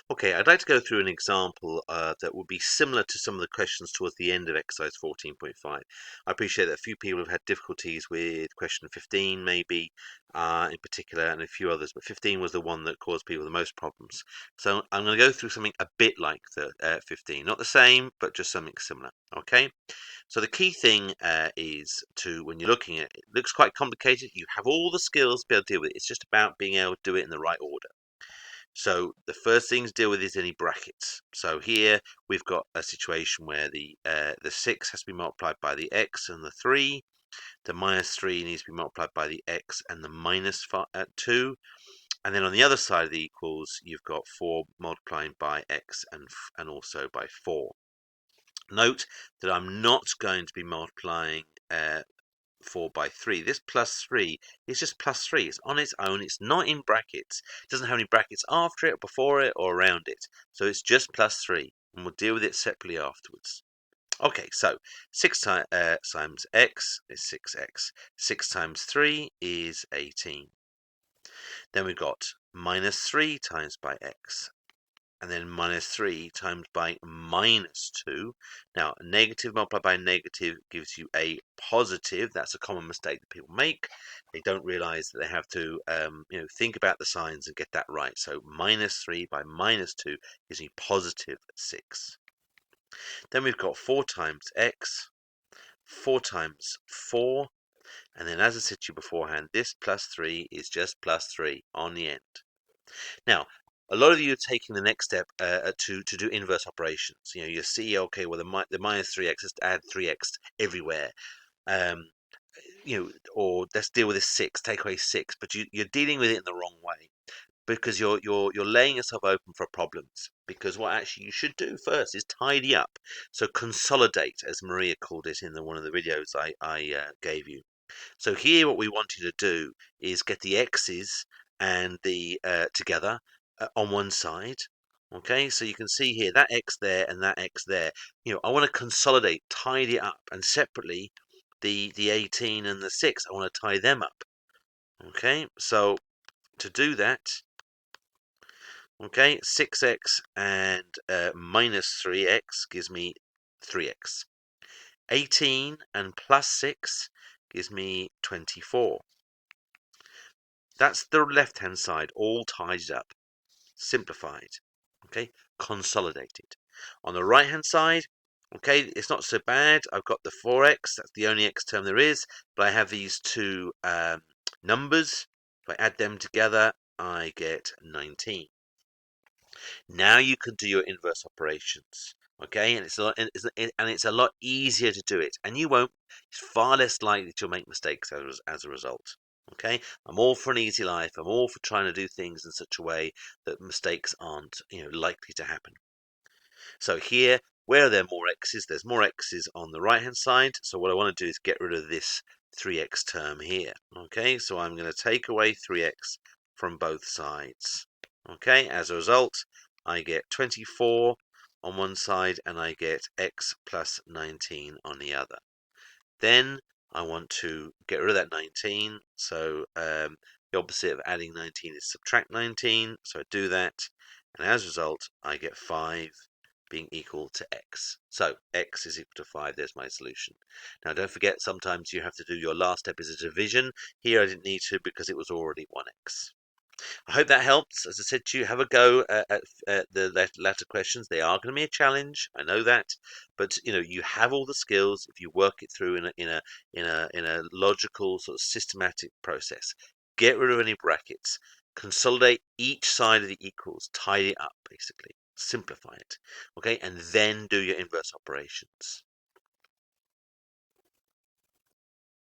Okay, I'd like to go through an example that would be similar to some of the questions towards the end of exercise 14.5. I appreciate that a few people have had difficulties with question 15, maybe in particular, and a few others, but 15 was the one that caused people the most problems. So I'm going to go through something a bit like the 15, not the same, but just something similar. Okay, so the key thing is to, when you're looking at it, it looks quite complicated. You have all the skills to be able to deal with it. It's just about being able to do it in the right order. So the first thing to deal with is any brackets. So here we've got a situation where the 6 has to be multiplied by the x and the 3. The minus 3 needs to be multiplied by the x and the minus 2. And then on the other side of the equals, you've got 4 multiplying by x and also by 4. Note that I'm not going to be multiplying 4 by 3. This plus 3 is just plus 3. It's on its own. It's not in brackets. It doesn't have any brackets after it, before it, or around it. So it's just plus 3. And we'll deal with it separately afterwards. Okay, so 6 times x is 6x. 6 times 3 is 18. Then we've got minus 3 times by x. And then minus 3 times by minus 2. Now, negative multiplied by negative gives you a positive. That's a common mistake that people make. They don't realize that they have to think about the signs and get that right. So minus 3 by minus 2 gives me positive 6. Then we've got 4 times x, 4 times 4. And then, as I said to you beforehand, this plus 3 is just plus 3 on the end. Now, a lot of you are taking the next step to do inverse operations. You see, okay, well, the minus 3x, let's add 3x everywhere. Or let's deal with this 6, take away 6. But you're dealing with it in the wrong way, because you're laying yourself open for problems. Because what actually you should do first is tidy up. So consolidate, as Maria called it in one of the videos I gave you. So here what we want you to do is get the x's and the together on one side. Okay, so you can see here that x there and that x there. I want to consolidate, tidy it up, and separately the 18 and the 6, I want to tie them up. Okay, so to do that, okay, 6x and minus 3x gives me 3x. 18 and plus 6 gives me 24. That's the left-hand side, all tied up, simplified, okay, consolidated. On the right-hand side, okay, it's not so bad. I've got the 4x, that's the only x term there is, but I have these two numbers. If I add them together, I get 19. Now you can do your inverse operations, okay, and it's a lot easier to do it, and you won't. It's far less likely to make mistakes as a result. Okay, I'm all for an easy life. I'm all for trying to do things in such a way that mistakes aren't, likely to happen. So here, where are there more x's? There's more x's on the right hand side. So what I want to do is get rid of this 3x term here. Okay, so I'm going to take away 3x from both sides. Okay, as a result, I get 24 on one side and I get x plus 19 on the other. Then I want to get rid of that 19. So the opposite of adding 19 is subtract 19. So I do that. And as a result, I get 5 being equal to x. So x is equal to 5. There's my solution. Now don't forget, sometimes you have to do your last step as a division. Here I didn't need to because it was already 1x. I hope that helps. As I said to you, have a go at the latter questions. They are going to be a challenge. I know that, but you have all the skills if you work it through in a logical sort of systematic process. Get rid of any brackets. Consolidate each side of the equals. Tidy it up, basically. Simplify it. Okay, and then do your inverse operations.